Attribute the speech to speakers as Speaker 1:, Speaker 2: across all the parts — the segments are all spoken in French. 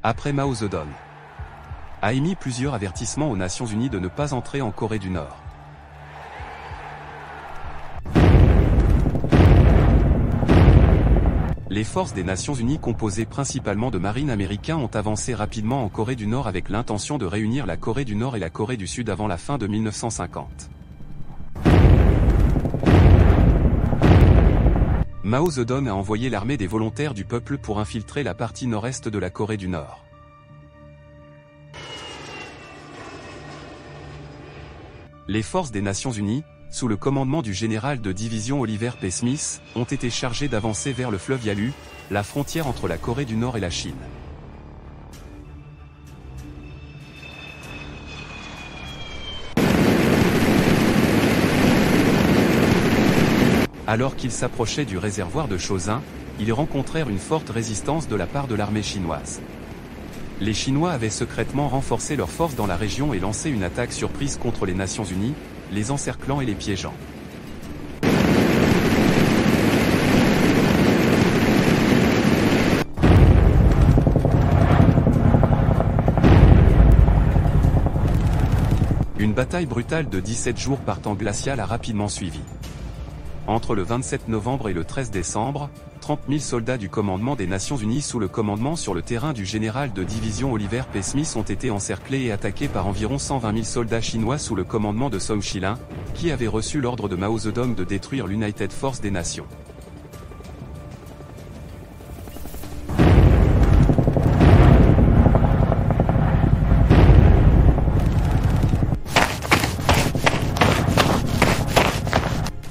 Speaker 1: Après Mao Zedong a émis plusieurs avertissements aux Nations Unies de ne pas entrer en Corée du Nord. Les forces des Nations Unies composées principalement de marines américains ont avancé rapidement en Corée du Nord avec l'intention de réunir la Corée du Nord et la Corée du Sud avant la fin de 1950. Mao Zedong a envoyé l'armée des volontaires du peuple pour infiltrer la partie nord-est de la Corée du Nord. Les forces des Nations Unies, sous le commandement du général de division Oliver P. Smith, ont été chargées d'avancer vers le fleuve Yalu, la frontière entre la Corée du Nord et la Chine. Alors qu'ils s'approchaient du réservoir de Chosin, ils rencontrèrent une forte résistance de la part de l'armée chinoise. Les Chinois avaient secrètement renforcé leurs forces dans la région et lancé une attaque surprise contre les Nations Unies, les encerclant et les piégeant. Une bataille brutale de 17 jours par temps glacial a rapidement suivi. Entre le 27 novembre et le 13 décembre, 30 000 soldats du commandement des Nations Unies sous le commandement sur le terrain du général de division Oliver P. Smith ont été encerclés et attaqués par environ 120 000 soldats chinois sous le commandement de Song Shilin, qui avait reçu l'ordre de Mao Zedong de détruire l'United Force des Nations.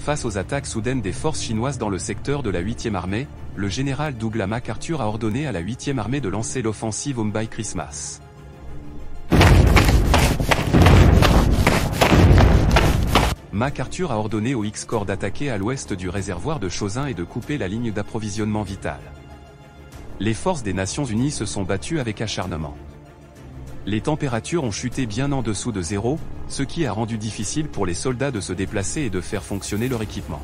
Speaker 1: Face aux attaques soudaines des forces chinoises dans le secteur de la 8e armée, le général Douglas MacArthur a ordonné à la 8e armée de lancer l'offensive Home by Christmas. MacArthur a ordonné au X-Corps d'attaquer à l'ouest du réservoir de Chosin et de couper la ligne d'approvisionnement vitale. Les forces des Nations Unies se sont battues avec acharnement. Les températures ont chuté bien en dessous de zéro, ce qui a rendu difficile pour les soldats de se déplacer et de faire fonctionner leur équipement.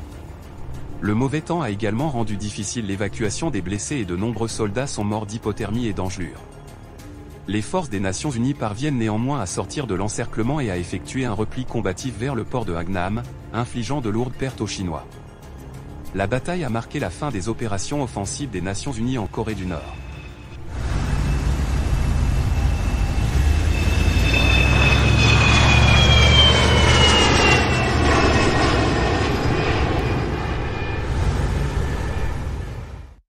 Speaker 1: Le mauvais temps a également rendu difficile l'évacuation des blessés et de nombreux soldats sont morts d'hypothermie et d'engelure. Les forces des Nations Unies parviennent néanmoins à sortir de l'encerclement et à effectuer un repli combatif vers le port de Hangnam, infligeant de lourdes pertes aux Chinois. La bataille a marqué la fin des opérations offensives des Nations Unies en Corée du Nord.